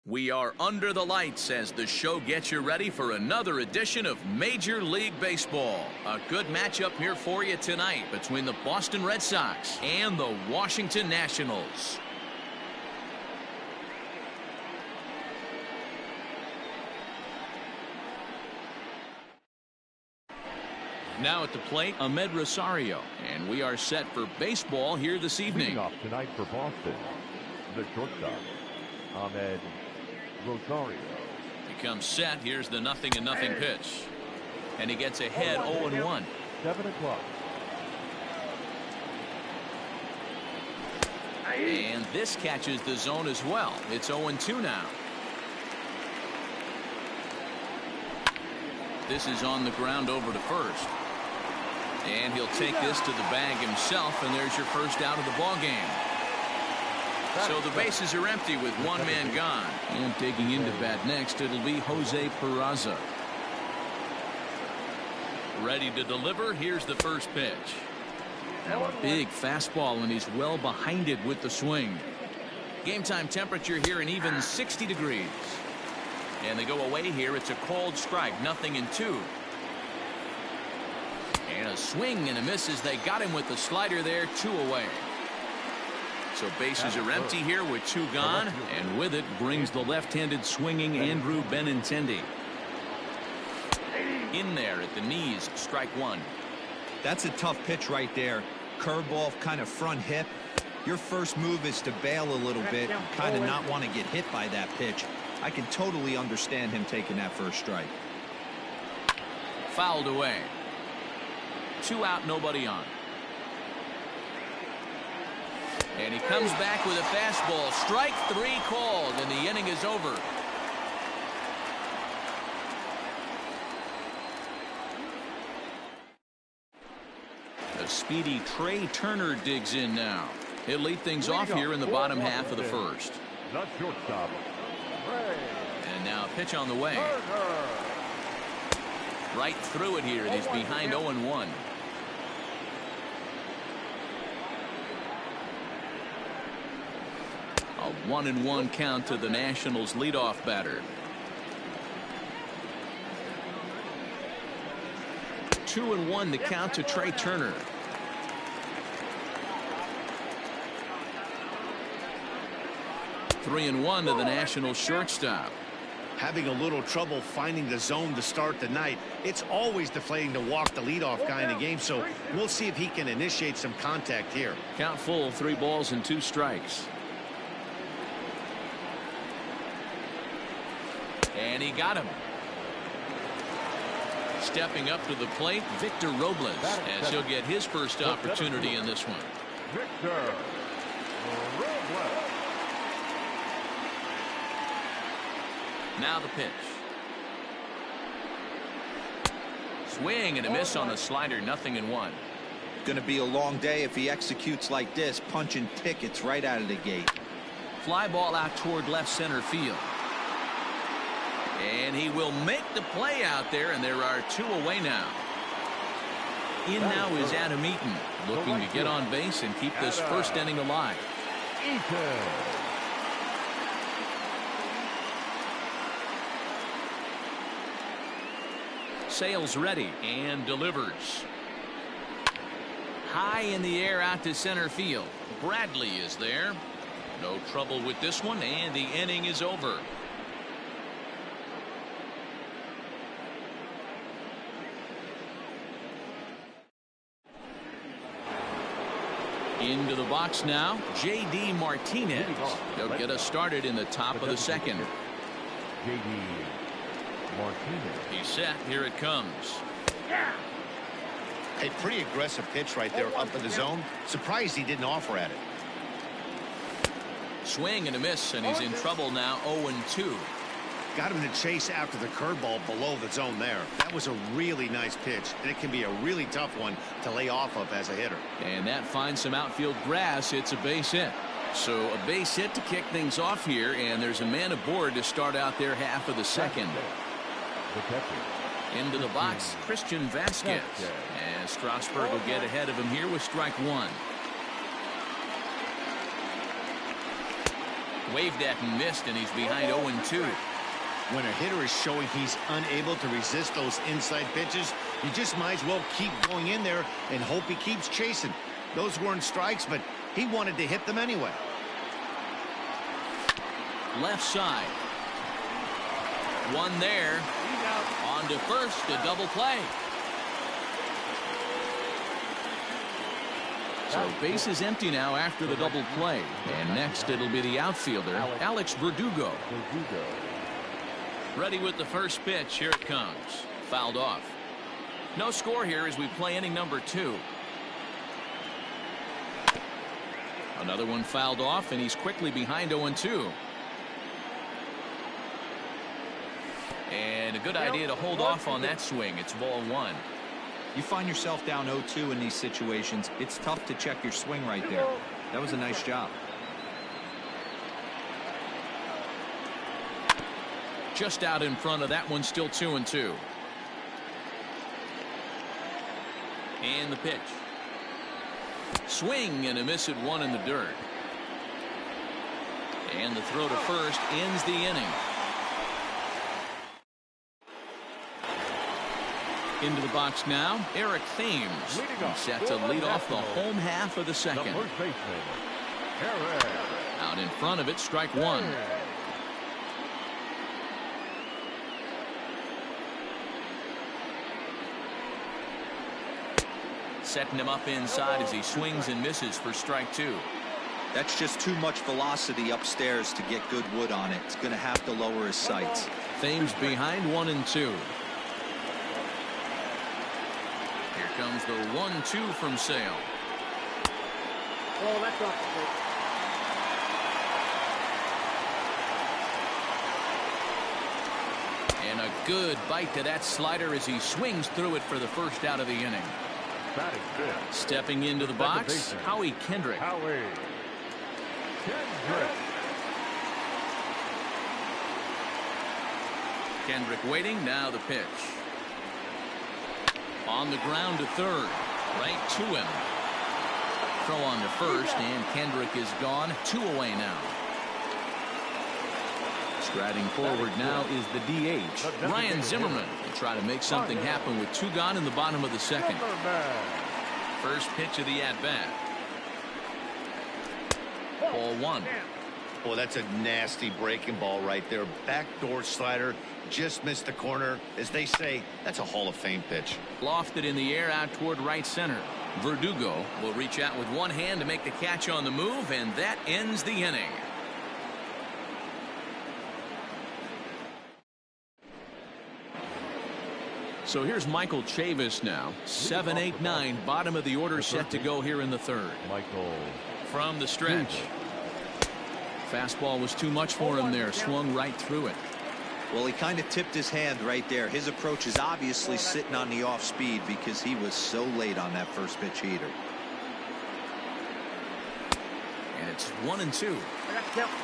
We are under the lights as the show gets you ready for another edition of Major League Baseball. A good matchup here for you tonight between the Boston Red Sox and the Washington Nationals. Now at the plate, Ahmed Rosario, and we are set for baseball here this evening. Leading off tonight for Boston, the shortstop, Ahmed Rosario. He comes set. Here's the 0-0 pitch. And he gets ahead 0-1. 7 o'clock. And this catches the zone as well. It's 0-2 now. This is on the ground over to first. And he'll take this to the bag himself, and there's your first out of the ball game. So the bases are empty with one man gone. And digging into bat next, it'll be Jose Peraza. Ready to deliver. Here's the first pitch. Big fastball, and he's well behind it with the swing. Game time temperature here an even 60 degrees. And they go away here. It's a called strike, 0-2. And a swing and a miss as they got him with the slider there, 2 away. So bases are empty here with 2 gone, and with it brings the left-handed swinging Andrew Benintendi. In there at the knees, strike 1. That's a tough pitch right there. Curveball, kind of front hip. Your first move is to bail a little bit, kind of not want to get hit by that pitch. I can totally understand him taking that first strike. Fouled away. 2 out, nobody on. And he comes back with a fastball. Strike 3 called, and the inning is over. The speedy Trey Turner digs in now. He'll lead things off here in the bottom half of the first. The shortstop, And now a pitch on the way. Right through it here, and he's behind 0-1. A 1-1 count to the Nationals leadoff batter. 2-1 the count to Trey Turner. Three and 1 to the Nationals shortstop. Having a little trouble finding the zone to start the night. It's always deflating to walk the leadoff guy in the game, so we'll see if he can initiate some contact here. Count full, 3 balls and 2 strikes. And he got him. Stepping up to the plate, Victor Robles, as he'll get his first opportunity in this one. Victor Robles. Now the pitch. Swing and a miss on the slider, 0-1. Going to be a long day if he executes like this, punching tickets right out of the gate. Fly ball out toward left center field. And he will make the play out there, and there are 2 away now. In now is Adam Eaton, looking to get on base and keep this first inning alive. Eaton. Sales ready and delivers. High in the air out to center field. Bradley is there. No trouble with this one, and the inning is over. Into the box now, J.D. Martinez. He'll get us started in the top of the second. J.D. Martinez. He's set. Here it comes. A pretty aggressive pitch right there up in the zone. Surprised he didn't offer at it. Swing and a miss, and he's in trouble now, 0-2. Got him to chase after the curveball below the zone there. That was a really nice pitch, and it can be a really tough one to lay off of as a hitter. And that finds some outfield grass. It's a base hit. So a base hit to kick things off here, and there's a man aboard to start out their half of the second. Into the box, Christian Vasquez. And Strasburg will get ahead of him here with strike 1. Waved at and missed, and he's behind 0-2. When a hitter is showing he's unable to resist those inside pitches, you just might as well keep going in there and hope he keeps chasing. Those weren't strikes, but he wanted to hit them anyway. Left side. One there. On to first, a double play. So base is empty now after the double play. And next it'll be the outfielder, Alex Verdugo. Ready with the first pitch. Here it comes. Fouled off. No score here as we play inning number 2. Another one fouled off, and he's quickly behind 0-2. And a good idea to hold off on that swing. It's ball 1. You find yourself down 0-2 in these situations, it's tough to check your swing right there. That was a nice job. Just out in front of that one, still 2-2. And the pitch. Swing and a miss at 1 in the dirt. And the throw to first ends the inning. Into the box now, Eric Thames. He's set to lead off the home half of the second. Out in front of it, strike 1. Setting him up inside as he swings and misses for strike 2. That's just too much velocity upstairs to get good wood on it. It's going to have to lower his sights. Thames behind 1-2. Here comes the 1-2 from Sale. Oh, that's off the plate. And a good bite to that slider as he swings through it for the first out of the inning. Stepping into the box, Howie Kendrick. Kendrick waiting, now the pitch. On the ground to third, right to him. Throw on to first, and Kendrick is gone. 2 away now. Striding forward now is the DH, Ryan Zimmerman. They try to make something happen with 2 gone in the bottom of the second. First pitch of the at-bat. Ball 1. Boy, that's a nasty breaking ball right there. Backdoor slider, just missed the corner. As they say, that's a Hall of Fame pitch. Lofted in the air out toward right center. Verdugo will reach out with one hand to make the catch on the move, and that ends the inning. So here's Michael Chavis now. 7-8-9, bottom of the order, set to go here in the third. Michael From the stretch. Fastball was too much for him there. Swung right through it. Well, he kind of tipped his hand right there. His approach is obviously sitting on the off speed because he was so late on that first pitch heater. And it's 1-2.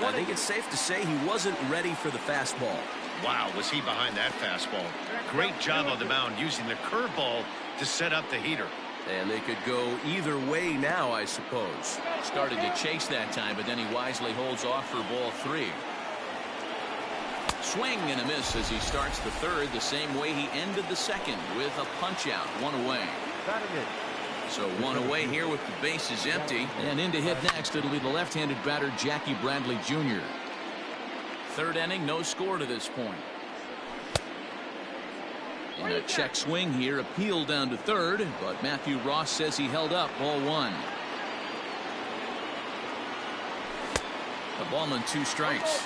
I think it's safe to say he wasn't ready for the fastball. Wow, was he behind that fastball. Great job on the mound using the curveball to set up the heater. And they could go either way now, I suppose. Started to chase that time, but then he wisely holds off for ball 3. Swing and a miss as he starts the third the same way he ended the second, with a punch out, 1 away. So 1 away here with the bases empty. And in to hit next, it'll be the left-handed batter Jackie Bradley Jr. Third inning, no score to this point. And a check swing here, appealed down to third, but Matthew Ross says he held up. Ball 1. The ballman 2 strikes.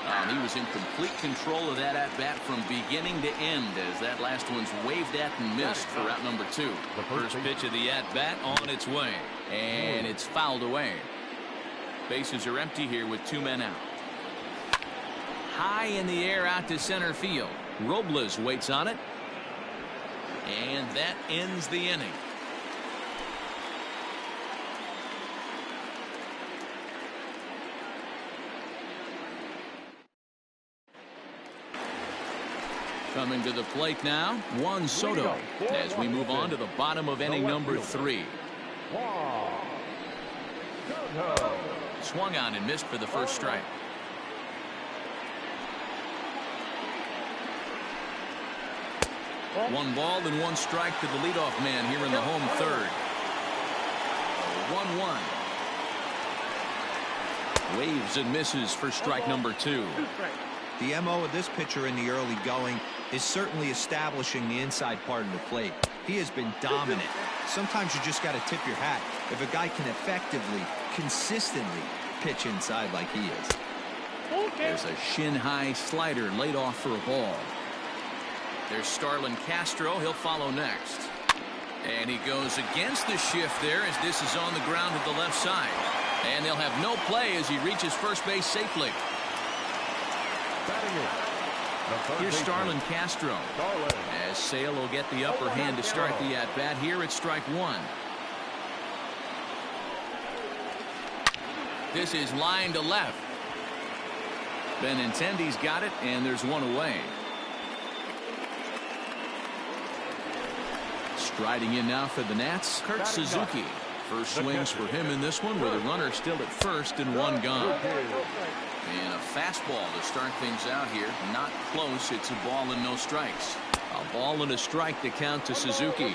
And he was in complete control of that at-bat from beginning to end as that last one's waved at and missed for out number 2. The first pitch of the at-bat on its way. And it's fouled away. Bases are empty here with 2 men out. High in the air out to center field. Robles waits on it. And that ends the inning. Coming to the plate now, Juan Soto, as we move on to the bottom of inning number 3. 0. Swung on and missed for the first strike. One ball and one strike to the leadoff man here in the home third. 1-1. Waves and misses for strike number 2. The MO of this pitcher in the early going is certainly establishing the inside part of the plate. He has been dominant. Sometimes you just got to tip your hat if a guy can effectively, consistently pitch inside like he is. There's a shin-high slider laid off for a ball. There's Starlin Castro. He'll follow next. And he goes against the shift there as this is on the ground at the left side. And they'll have no play as he reaches first base safely. Here's Starlin Castro. As Sale will get the upper hand to start the at-bat here at strike 1. This is line to left. Benintendi's got it, and there's one away. Striding in now for the Nats, Kurt Suzuki. First swings for him in this one with a runner still at first and one gone. And a fastball to start things out here. Not close. It's a ball and no strikes. A ball and a strike to count to Suzuki.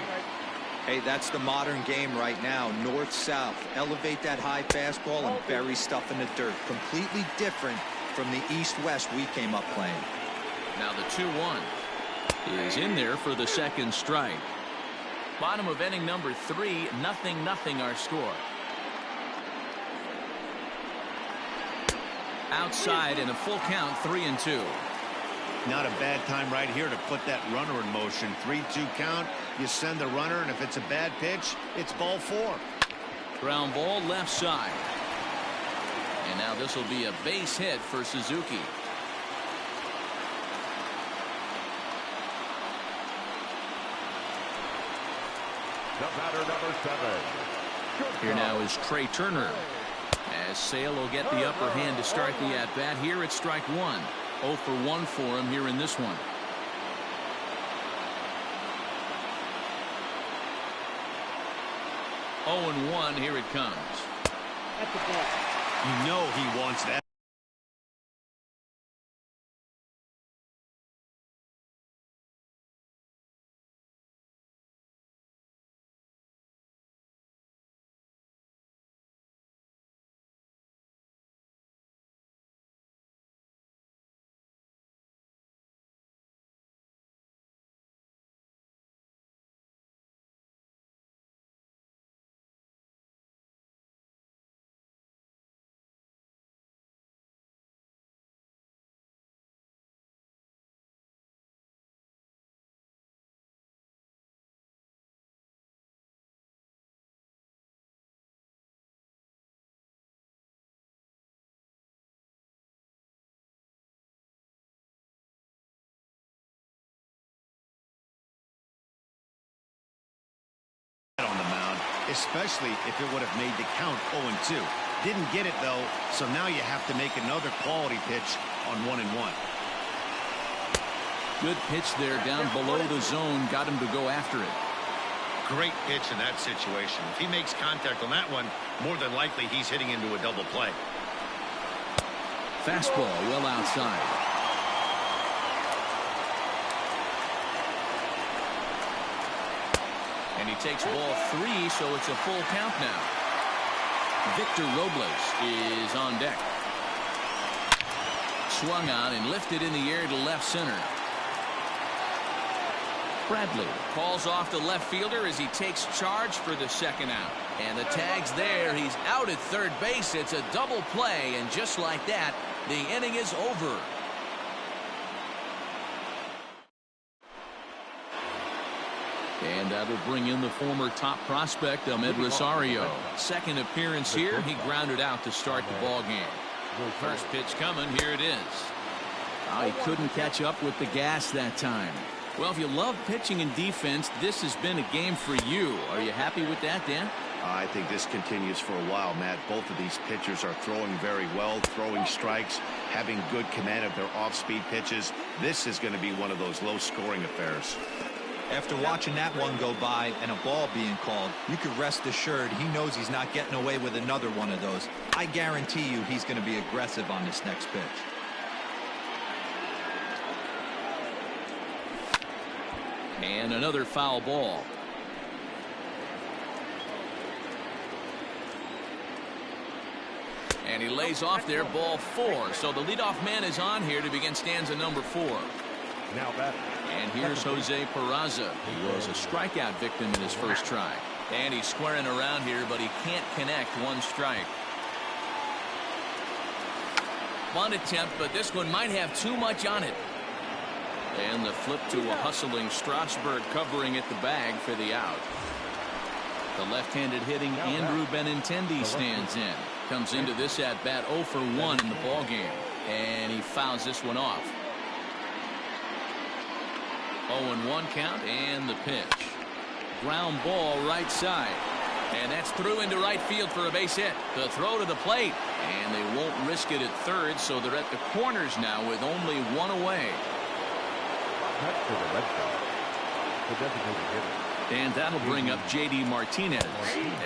Hey, that's the modern game right now. North-south. Elevate that high fastball and bury stuff in the dirt. Completely different from the east-west we came up playing. Now the 2-1 is in there for the second strike. Bottom of inning number 3, 0-0 our score. Outside in a full count, 3-2. Not a bad time right here to put that runner in motion. 3-2 count. You send the runner, and if it's a bad pitch, it's ball 4. Ground ball left side. And now this will be a base hit for Suzuki. The batter, number 7. Here now is Trey Turner. As Sale will get the upper hand to start the at-bat here at strike 1. 0 for 1 for him here in this one. Oh and 1, here it comes. You know he wants that. On the mound, especially if it would have made the count 0-2. Didn't get it though, so now you have to make another quality pitch on 1-1. Good pitch there down below the zone, got him to go after it. Great pitch in that situation. If he makes contact on that one, more than likely he's hitting into a double play. Fastball well outside. And he takes ball 3, so it's a full count now. Victor Robles is on deck. Swung on and lifted in the air to left center. Bradley calls off the left fielder as he takes charge for the second out. And the tag's there. He's out at third base. It's a double play, and just like that, the inning is over. And that'll bring in the former top prospect, Ahmed Rosario. Second appearance here. He grounded out to start the ball game. First pitch coming. Here it is. Oh, he couldn't catch up with the gas that time. Well, if you love pitching and defense, this has been a game for you. Are you happy with that, Dan? I think this continues for a while, Matt. Both of these pitchers are throwing very well, throwing strikes, having good command of their off-speed pitches. This is going to be one of those low-scoring affairs. After watching that one go by and a ball being called, you could rest assured he knows he's not getting away with another one of those. I guarantee you he's going to be aggressive on this next pitch. And another foul ball. And he lays off there, ball 4. So the leadoff man is on here to begin stanza number 4. Now back. And here's Jose Peraza. He was a strikeout victim in his first try. And he's squaring around here, but he can't connect. 1 strike. Bunt attempt, but this one might have too much on it. And the flip to a hustling Strasburg covering at the bag for the out. The left-handed hitting Andrew Benintendi stands in. Comes into this at bat 0 for 1 in the ball game, and he fouls this one off. 0-1 count, and the pitch. Ground ball right side, and that's through into right field for a base hit. The throw to the plate, and they won't risk it at third, so they're at the corners now with only 1 away. That's for the Red Sox. The designated hitter. And that'll bring up J.D. Martinez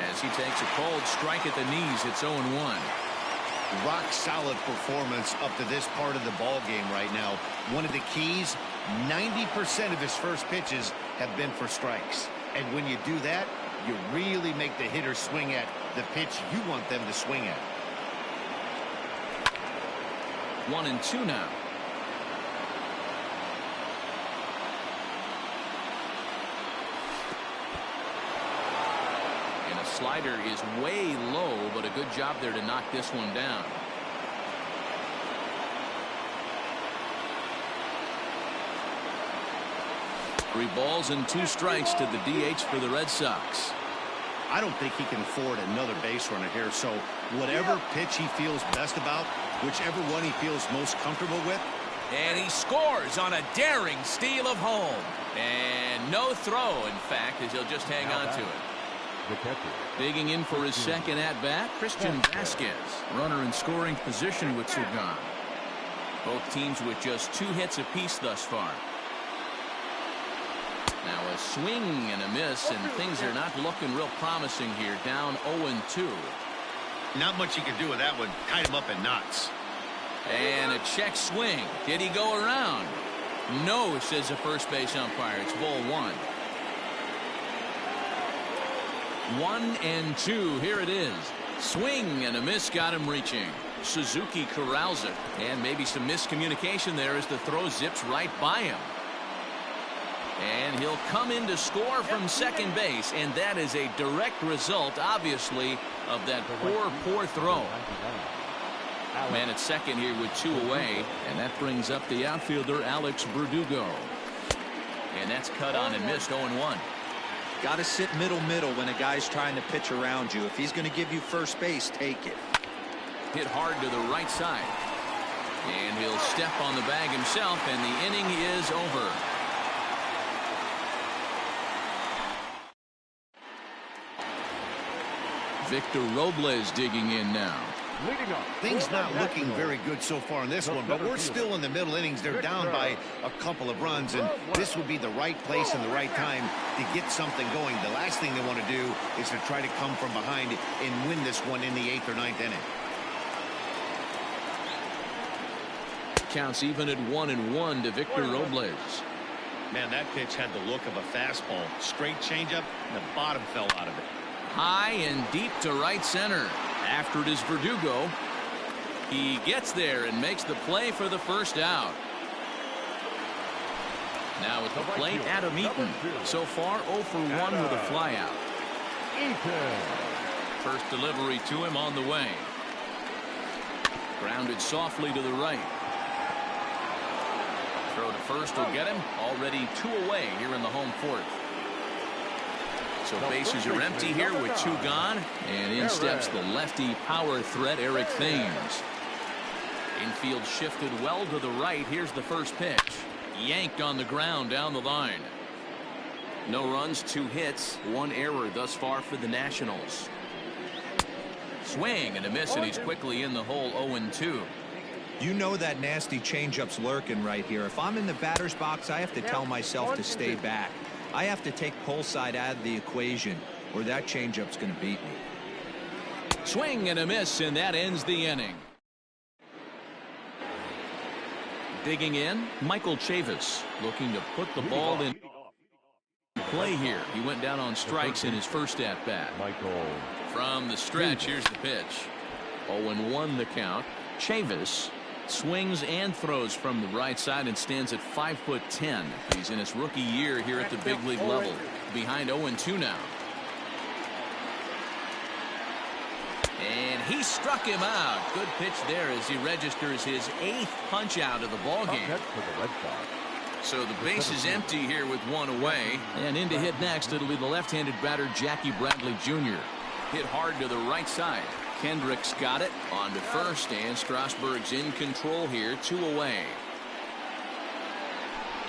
as he takes a cold strike at the knees. It's 0-1. Rock solid performance up to this part of the ball game right now. One of the keys, 90% of his first pitches have been for strikes. And when you do that, you really make the hitter swing at the pitch you want them to swing at. 1-2 now. Slider is way low, but a good job there to knock this one down. Three balls and 2 strikes to the DH for the Red Sox. I don't think he can afford another base runner here, so whatever pitch he feels best about, whichever one he feels most comfortable with. And he scores on a daring steal of home. And no throw, in fact, as he'll just hang on to it. Digging in for his second at-bat, Christian Vasquez. Runner in scoring position with 2 gone. Both teams with just 2 hits apiece thus far. Now a swing and a miss, and things are not looking real promising here. Down 0-2. Not much you can do with that one. Tied him up in knots. And a check swing. Did he go around? No, says the first base umpire. It's ball 1. 1-2. Here it is. Swing and a miss got him reaching. Suzuki corrals it, and maybe some miscommunication there as the throw zips right by him. And he'll come in to score from second base, and that is a direct result, obviously, of that poor throw. Man at second here with 2 away, and that brings up the outfielder Alex Verdugo. And that's cut on and missed. 0-1. Got to sit middle when a guy's trying to pitch around you. If he's going to give you first base, take it. Hit hard to the right side. And he'll step on the bag himself, and the inning is over. Victor Robles digging in now. Things not looking very good so far in this one, but we're still in the middle innings. They're down by a couple of runs, and this would be the right place and the right time to get something going. The last thing they want to do is to try to come from behind and win this one in the 8th or 9th inning. Counts even at 1-1 to Victor Robles. Man, that pitch had the look of a fastball. Straight changeup, and the bottom fell out of it. High and deep to right center. After it is Verdugo. He gets there and makes the play for the first out. Now at the plate, Adam Eaton. So far 0 for 1 with a flyout. First delivery to him on the way. Grounded softly to the right. Throw to first will get him. Already 2 away here in the home 4th. So bases are empty here with 2 gone, and in steps the lefty power threat Eric Thames. Infield shifted well to the right. Here's the first pitch. Yanked on the ground down the line. No runs, 2 hits, 1 error thus far for the Nationals. Swing and a miss, and he's quickly in the hole. 0-2. You know that nasty changeup's lurking right here. If I'm in the batter's box, I have to tell myself to stay back. I have to take pull side out of the equation, or that changeup's going to beat me. Swing and a miss, and that ends the inning. Digging in, Michael Chavis looking to put the ball in play here. He went down on strikes in his first at-bat. Michael. From the stretch, here's the pitch. 0-1 the count. Chavis swings and throws from the right side and stands at 5'10". He's in his rookie year here at the big league level. Behind 0-2 now. And he struck him out. Good pitch there as he registers his 8th punch out of the ball game. So the base is empty here with one away. And in to hit next, it'll be the left-handed batter Jackie Bradley Jr. Hit hard to the right side. Kendrick's got it on to first, and Strasburg's in control here, 2 away.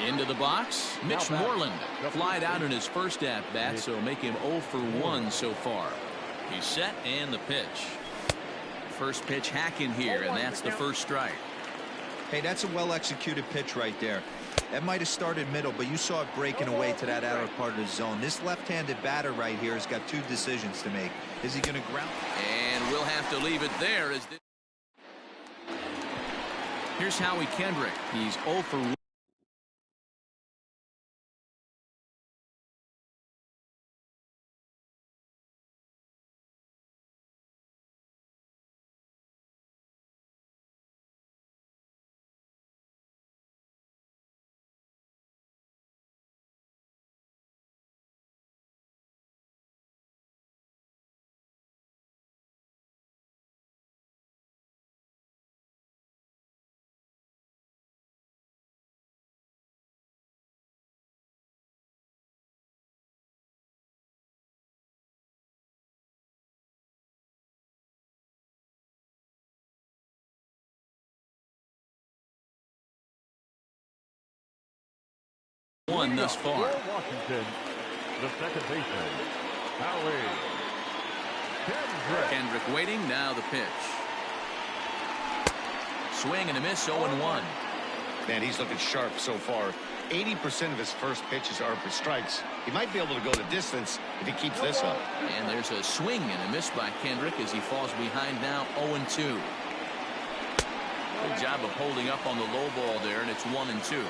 Into the box, Mitch Moreland flied out in his first at-bat, so make him 0 for 1 so far. He's set, and the pitch. First pitch hacking here, and that's the first strike. Hey, that's a well-executed pitch right there. That might have started middle, but you saw it breaking away to that outer part of the zone. This left-handed batter right here has got 2 decisions to make. Is he going to ground? And we'll have to leave it there. Here's Howie Kendrick. He's 0 for 1. One thus far. Washington, the second baseman, Howie Kendrick. Kendrick waiting, now the pitch. Swing and a miss, 0-1. Man, he's looking sharp so far. 80% of his first pitches are for strikes. He might be able to go the distance if he keeps this up. And there's a swing and a miss by Kendrick as he falls behind now, 0-2. Good job of holding up on the low ball there, and it's 1-2.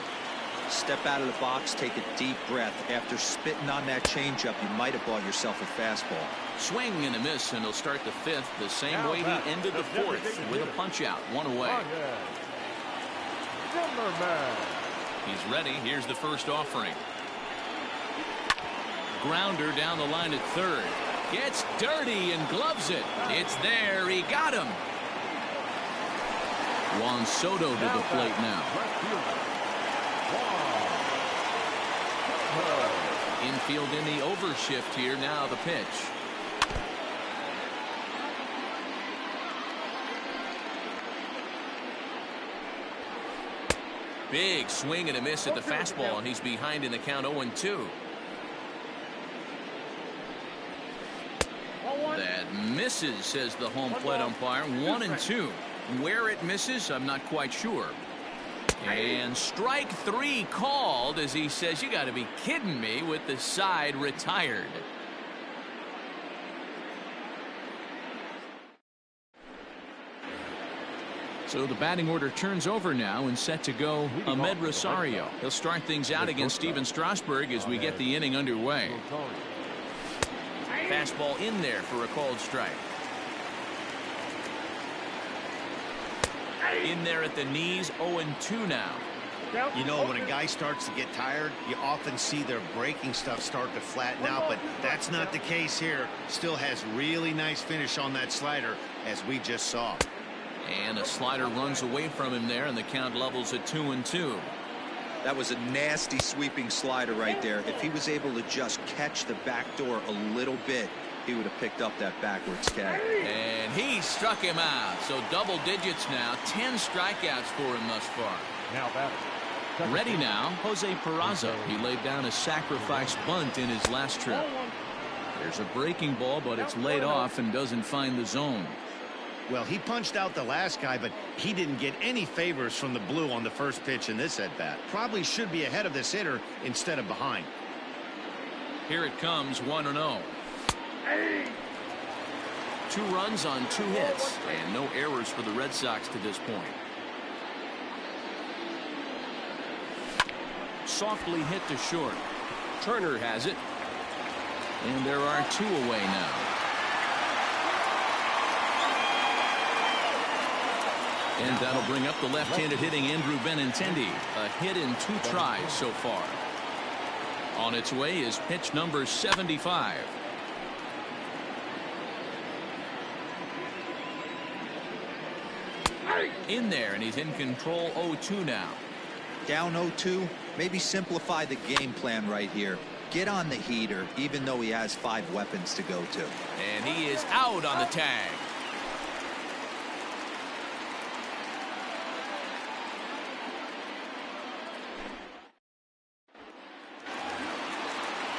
Step out of the box, take a deep breath. After spitting on that changeup, you might have bought yourself a fastball. Swing and a miss, and he'll start the 5th the same way he ended the 4th with a punch out, 1 away. He's ready. Here's the first offering. Grounder down the line at 3rd. Gets dirty and gloves it. It's there. He got him. Juan Soto to the plate now. Infield in the overshift here. Now the pitch. Big swing and a miss at the fastball, and he's behind in the count, 0-2. That misses, says the home plate umpire. 1-2. Where it misses, I'm not quite sure. And strike 3 called as he says, you got to be kidding me, with the side retired. So the batting order turns over now and set to go Ahmed Rosario. He'll start things out against Steven Strasburg as we get the inning underway. Fastball in there for a called strike. In there at the knees, 0-2 now. You know, when a guy starts to get tired, you often see their breaking stuff start to flatten out, but that's not the case here. Still has really nice finish on that slider, as we just saw. And a slider runs away from him there, and the count levels at 2-2. That was a nasty sweeping slider right there. If he was able to just catch the back door a little bit, he would have picked up that backwards catch. And he struck him out. So double digits now. 10 strikeouts for him thus far. Now batter. Ready now, Jose Peraza. He laid down a sacrifice bunt in his last trip. There's a breaking ball, but it's laid off and doesn't find the zone. Well, he punched out the last guy, but he didn't get any favors from the blue on the first pitch in this at-bat. Probably should be ahead of this hitter instead of behind. Here it comes, 1-0. 2 runs on 2 hits, and no errors for the Red Sox to this point. Softly hit to short. Turner has it. And there are 2 away now. And that'll bring up the left-handed hitting Andrew Benintendi. A hit in 2 tries so far. On its way is pitch number 75. In there, and he's in control 0-2 now. Down 0-2, maybe simplify the game plan right here. Get on the heater, even though he has 5 weapons to go to. And he is out on the tag.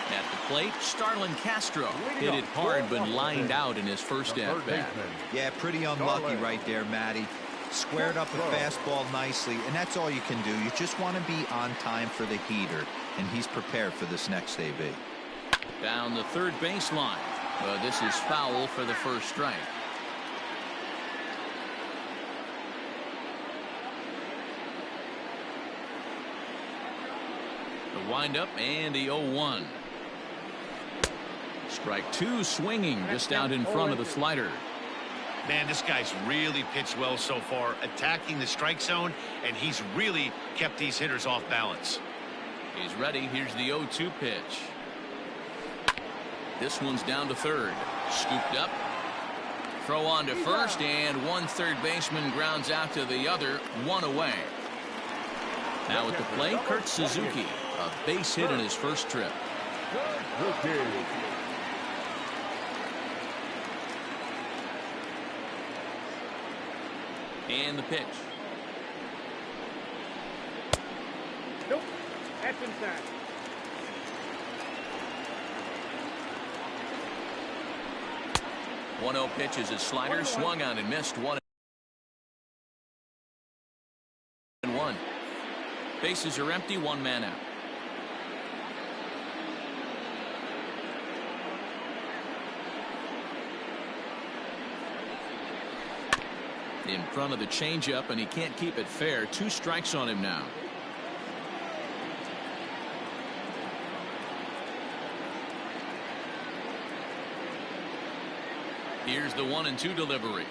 At the plate, Starlin Castro hit it hard but lined out in his first at-bat. Yeah, pretty unlucky right there, Matty. Squared up a fastball nicely, and that's all you can do. You just want to be on time for the heater, and he's prepared for this next AB. Down the third baseline. This is foul for the first strike. The windup and the 0-1. Strike 2 swinging just out in front of the slider. Man, this guy's really pitched well so far, attacking the strike zone, and he's really kept these hitters off balance. He's ready. Here's the 0-2 pitch. This one's down to third. Scooped up. Throw on to first, and one third baseman grounds out to the other, 1 away. Now at the plate, Kurt Suzuki. A base hit in his first trip. And the pitch. Nope. That's inside. One 0 pitch is a slider, swung on and missed. 1-1. Bases are empty, 1 man out. In front of the changeup, and he can't keep it fair. 2 strikes on him now. Here's the 1-2 delivery.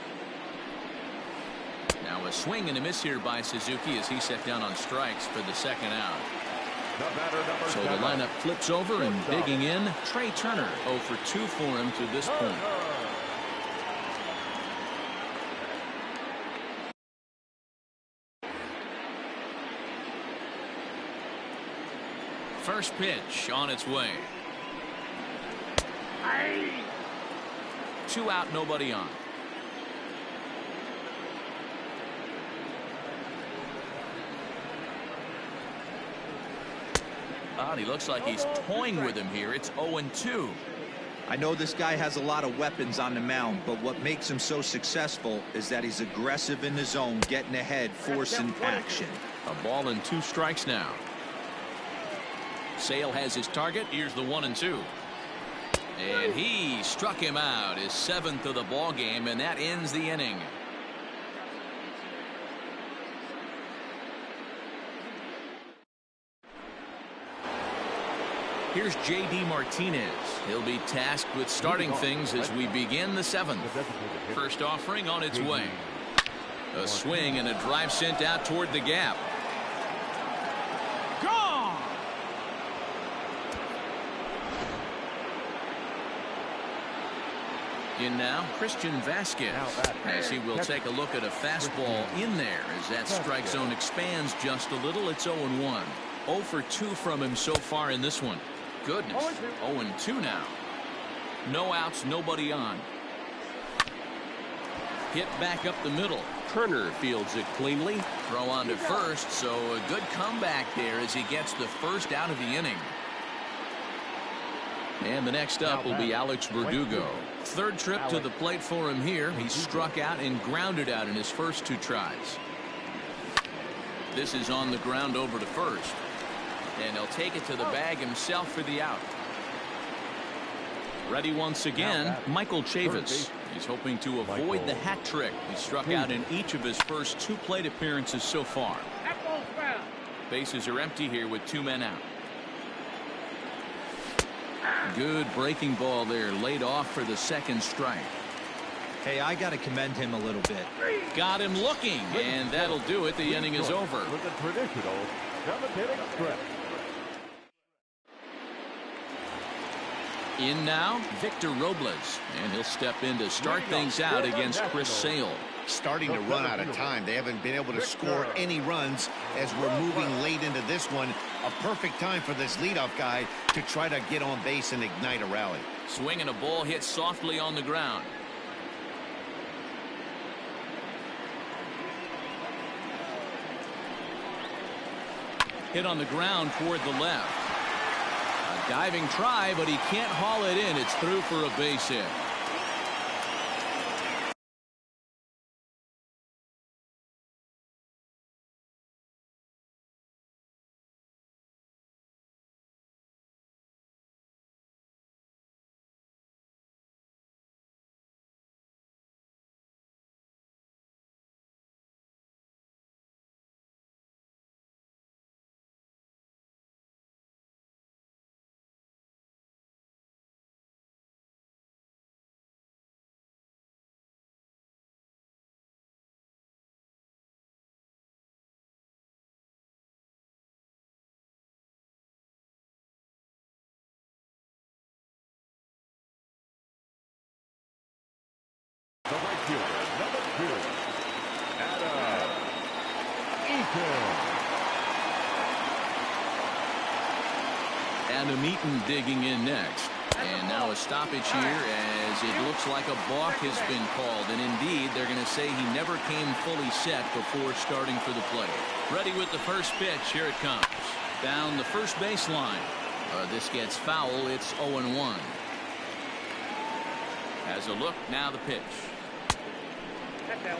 Now a swing and a miss here by Suzuki as he set down on strikes for the second out. So the lineup flips over, and digging in, Trey Turner. 0 for 2 for him to this point. First pitch on its way. 2 out, nobody on. He looks like he's toying with him here. It's 0-2. I know this guy has a lot of weapons on the mound, but what makes him so successful is that he's aggressive in the zone, getting ahead, forcing action. A ball and 2 strikes now. Sale has his target. Here's the 1-2. And he struck him out, his 7th of the ball game, and that ends the inning. Here's J.D. Martinez. He'll be tasked with starting things as we begin the 7th. First offering on its way. A swing and a drive sent out toward the gap. Gone! In now, Christian Vasquez, as he will take a look at a fastball in there as that strike zone expands just a little. It's 0-1. 0 for 2 from him so far in this one. Goodness, 0-2 now. No outs, nobody on. Hit back up the middle. Turner fields it cleanly. Throw on to first, so a good comeback there as he gets the first out of the inning. And the next up will be Alex Verdugo. 3rd trip to the plate for him here. He struck out and grounded out in his first 2 tries. This is on the ground over to first. And he'll take it to the bag himself for the out. Ready once again, Michael Chavis. He's hoping to avoid the hat trick. He struck out in each of his first 2 plate appearances so far. That ball's foul. Bases are empty here with 2 men out. Good breaking ball there, laid off for the second strike. Hey, I got to commend him a little bit. Got him looking, and that'll do it. The inning is over. With a traditional 7th inning stretch. In now, Victor Robles, and he'll step in to start things out against Chris Sale. Starting to run out of time. They haven't been able to score any runs as we're moving late into this one. A perfect time for this leadoff guy to try to get on base and ignite a rally. Swinging a ball hit softly on the ground. Hit on the ground toward the left. A diving try, but he can't haul it in. It's through for a base hit. The right fielder, number 2, Adam Eaton. Adam Eaton digging in next. And now a stoppage here as it looks like a balk has been called. And indeed, they're going to say he never came fully set before starting for the plate. Ready with the first pitch. Here it comes. Down the first baseline. This gets foul. It's 0-1. As a look, now the pitch. That's out.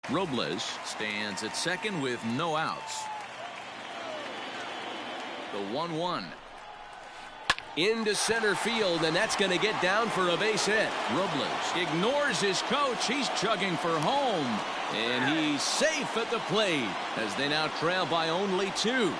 Robles stands at second with no outs. The 1-1. Into center field, and that's going to get down for a base hit. Robles ignores his coach. He's chugging for home, and he's safe at the plate as they now trail by only 2.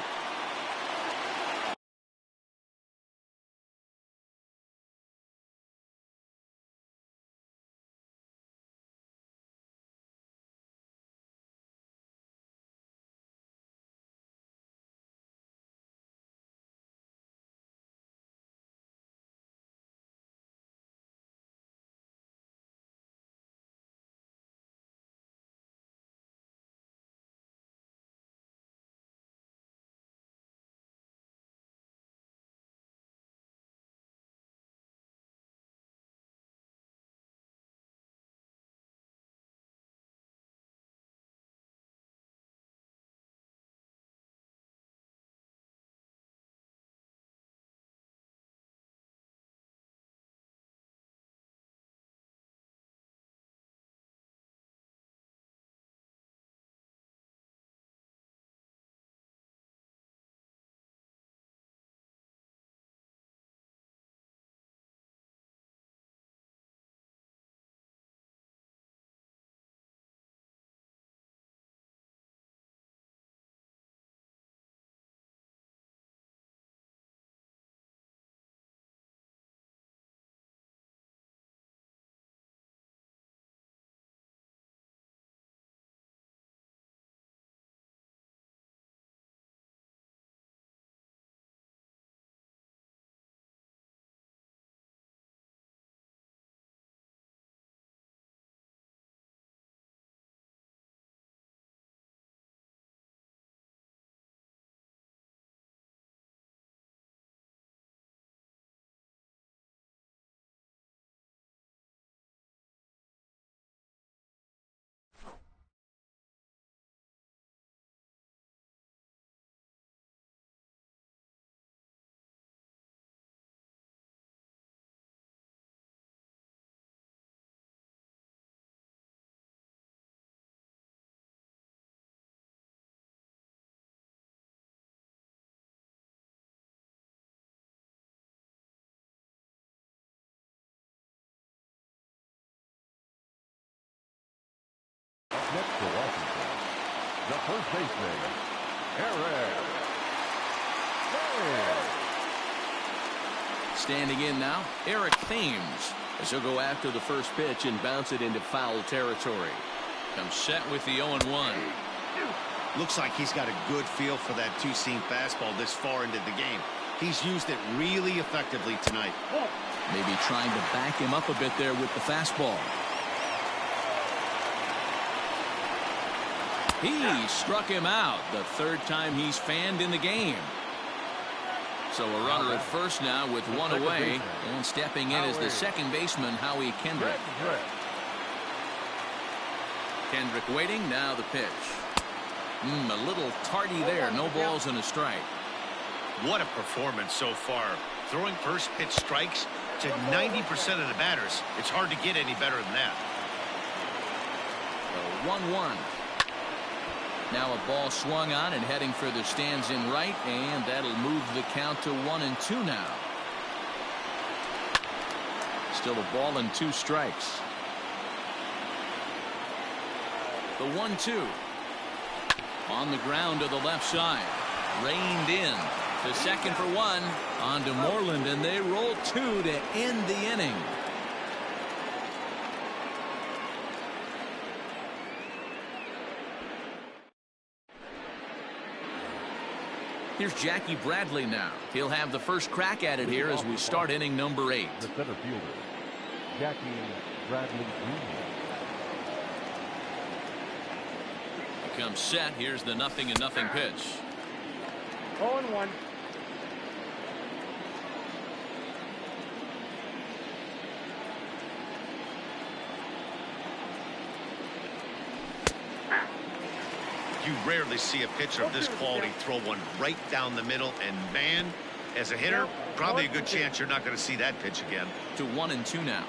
Next for Washington, the first baseman, Eric. Standing in now, Eric Thames, as he'll go after the first pitch and bounce it into foul territory. Comes set with the 0-1. Looks like he's got a good feel for that two-seam fastball this far into the game. He's used it really effectively tonight. Maybe trying to back him up a bit there with the fastball. He struck him out the third time he's fanned in the game. So a runner at first now with one away, and stepping in is the second baseman, Howie Kendrick. Kendrick waiting, now the pitch. A little tardy there, no balls and a strike. What a performance so far. Throwing first pitch strikes to 90% of the batters. It's hard to get any better than that. The 1-1. Now a ball swung on and heading for the stands in right, and that'll move the count to 1-2 now. Still a ball and 2 strikes. The 1-2. On the ground to the left side. Reined in. To second for 1. On to Moreland, and they roll 2 to end the inning. Here's Jackie Bradley now. He'll have the first crack at it here as we start inning number 8. The center fielder, Jackie Bradley Jr. He comes set. Here's the 0-0 pitch. 0-1. You rarely see a pitcher of this quality throw one right down the middle, and man, as a hitter, probably a good chance you're not going to see that pitch again. To 1-2 now.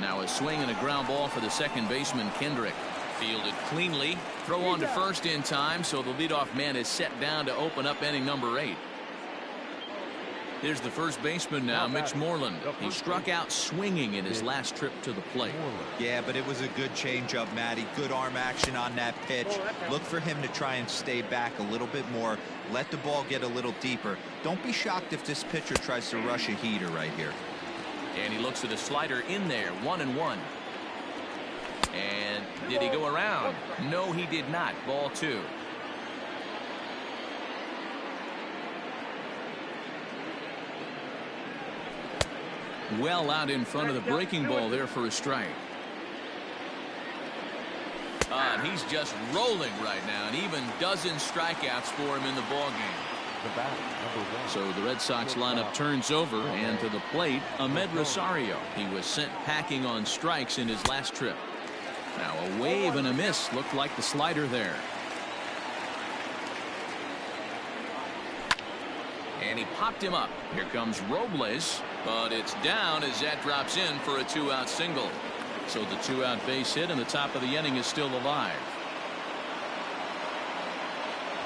Now a swing and a ground ball for the second baseman, Kendrick. Fielded cleanly. Throw on to first in time, so the leadoff man is set down to open up inning number 8. Here's the first baseman now, Mitch Moreland. He struck out swinging in his last trip to the plate. Yeah, but it was a good changeup, Matty. Good arm action on that pitch. Look for him to try and stay back a little bit more. Let the ball get a little deeper. Don't be shocked if this pitcher tries to rush a heater right here. And he looks at a slider in there, 1-1. And did he go around? No, he did not. Ball 2. Well out in front of the breaking ball there for a strike. And he's just rolling right now, and even dozen strikeouts for him in the ball game. So the Red Sox lineup turns over, and to the plate, Ahmed Rosario. He was sent packing on strikes in his last trip. Now a wave and a miss looked like the slider there. And he popped him up. Here comes Robles, but it's down as that drops in for a 2-out single. So the 2-out base hit, and the top of the inning is still alive.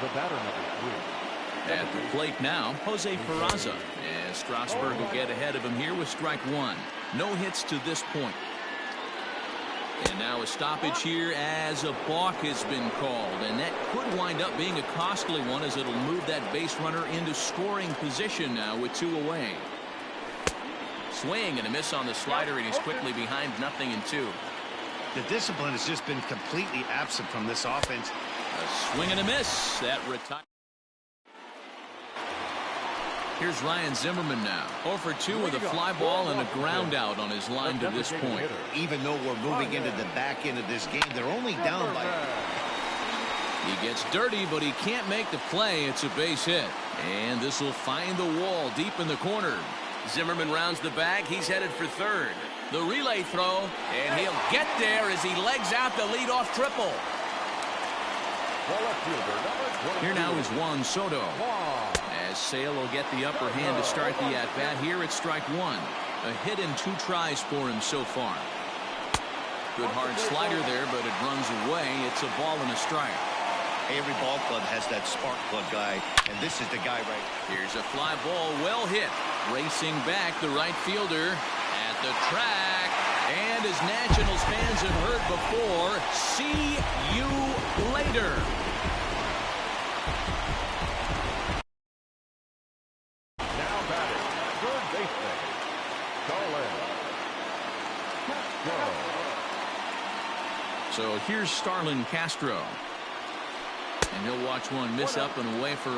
The batter number 3. At the plate now, Jose Peraza. And Strasburg will get ahead of him here with strike 1. No hits to this point. And now a stoppage here as a balk has been called, and that could wind up being a costly one as it'll move that base runner into scoring position now with 2 away. Swing and a miss on the slider, and he's quickly behind 0-2. The discipline has just been completely absent from this offense. A swing and a miss. That retires. Here's Ryan Zimmerman now. 0 for 2 with a fly ball and a ground out on his line to this point. Even though we're moving into the back end of this game, they're only down by. He gets dirty, but he can't make the play. It's a base hit. And this will find the wall deep in the corner. Zimmerman rounds the bag. He's headed for third. The relay throw, and he'll get there as he legs out the leadoff triple. Here now is Juan Soto. As Sale will get the upper hand to start the at-bat here at strike 1. A hit in 2 tries for him so far. Good hard slider there, but it runs away. It's a ball and a strike. Every ball club has that spark plug guy, and this is the guy right. Here's a fly ball, well hit. Racing back, the right fielder at the track. And as Nationals fans have heard before, see you later. Now batting, third baseman, Starlin. So here's Starlin Castro. And he'll watch one miss up and away for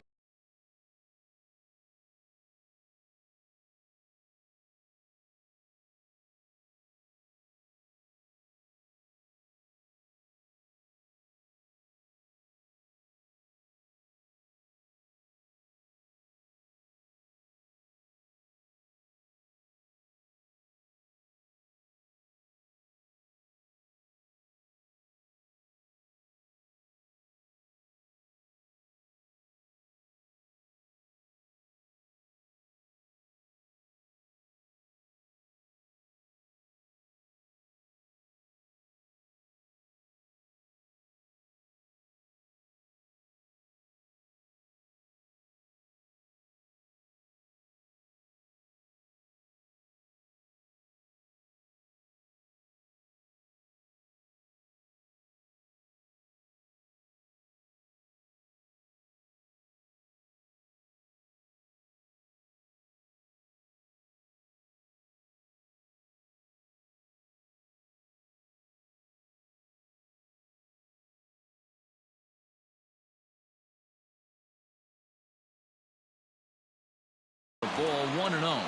ball 1-0.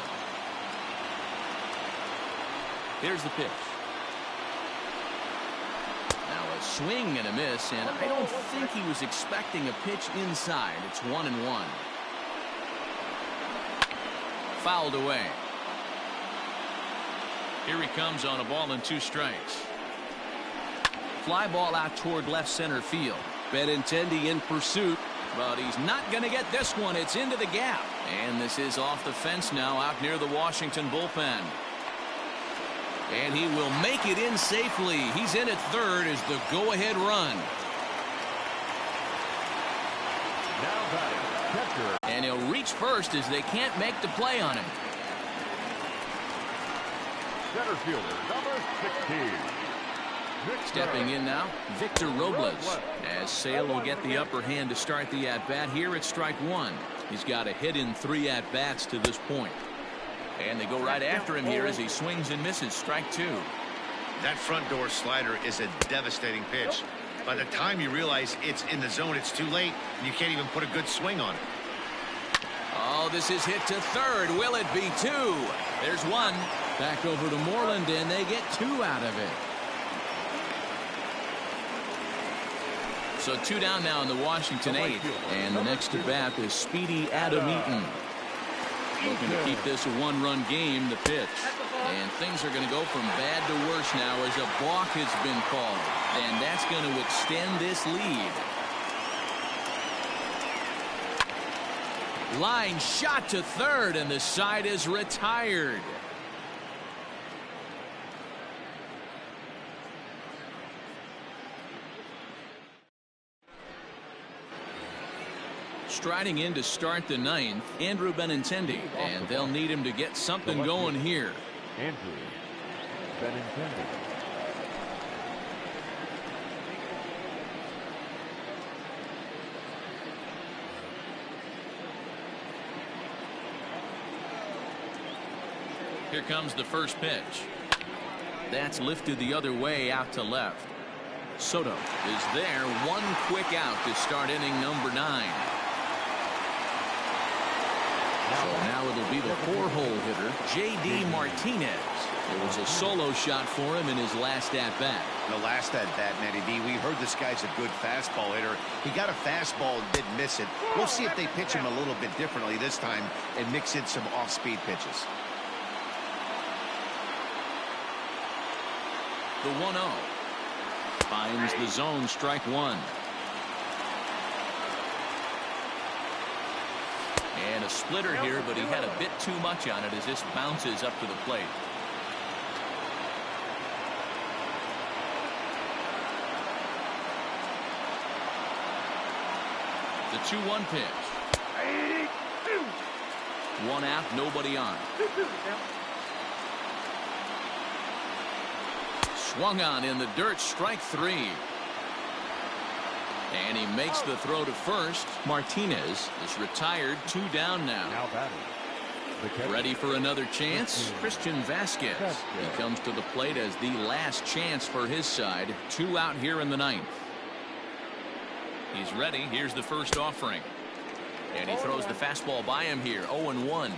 Here's the pitch. Now a swing and a miss, and I don't think he was expecting a pitch inside. It's 1-1. Fouled away. Here he comes on a ball and 2 strikes. Fly ball out toward left center field. Benintendi in pursuit, but he's not going to get this one. It's into the gap. And this is off the fence now out near the Washington bullpen. And he will make it in safely. He's in at third as the go-ahead run. Now batting, catcher. And he'll reach first as they can't make the play on him. Center fielder, number 16. Stepping in now, Victor Robles, as Sale will get the upper hand to start the at-bat here at strike 1. He's got a hit in 3 at-bats to this point. And they go right after him here as he swings and misses. Strike 2. That front door slider is a devastating pitch. By the time you realize it's in the zone, it's too late, and you can't even put a good swing on it. Oh, this is hit to third. Will it be 2? There's 1. Back over to Moreland, and they get 2 out of it. So 2 down now in the Washington 8th. And the next to bat is Speedy Adam Eaton. Looking to keep this a 1-run game. The pitch. And things are going to go from bad to worse now as a balk has been called. And that's going to extend this lead. Line shot to third, and the side is retired. Striding in to start the 9th, Andrew Benintendi, and they'll need him to get something going here. Andrew Benintendi. Here comes the first pitch. That's lifted the other way out to left. Soto is there. 1 quick out to start inning number 9. So now it'll be the 4-hole hitter, J.D. Martinez. It was a solo shot for him in his last at-bat. The last at-bat, Matty B, we heard this guy's a good fastball hitter. He got a fastball and didn't miss it. We'll see if they pitch him a little bit differently this time and mix in some off-speed pitches. The 1-0. Finds the zone, strike 1. And a splitter here, but he had a bit too much on it as this bounces up to the plate. The 2-1 pitch. 1 out, nobody on. Swung on in the dirt, strike 3. And he makes the throw to first. Martinez is retired, 2 down now. Now batting. The catcher. Ready for another chance? Christian Vasquez. He comes to the plate as the last chance for his side. 2 out here in the 9th. He's ready. Here's the first offering. And he throws the fastball by him here. 0-1.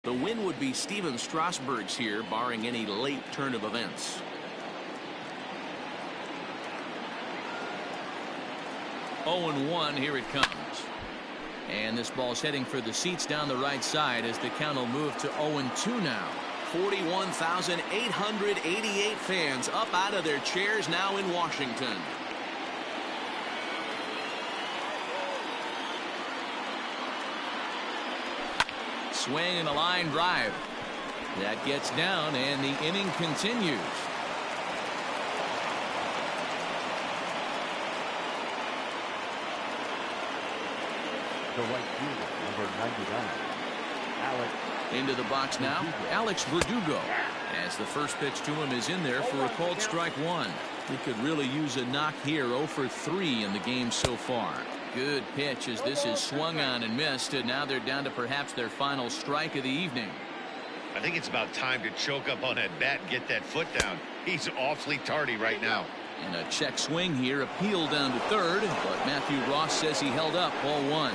The win would be Steven Strasburg's here, barring any late turn of events. Oh and 1, here it comes. And this ball's heading for the seats down the right side as the count will move to 0-2 now. 41,888 fans up out of their chairs now in Washington. Swing and a line drive. That gets down and the inning continues. The right fielder, number 99. Alex. Into the box now, Alex Verdugo. As the first pitch to him is in there for a called strike 1. He could really use a knock here. 0 for 3 in the game so far. Good pitch as this is swung on and missed, and now they're down to perhaps their final strike of the evening. I think it's about time to choke up on that bat and get that foot down. He's awfully tardy right now. And a check swing here, appeal down to third, but Matthew Ross says he held up. Ball 1.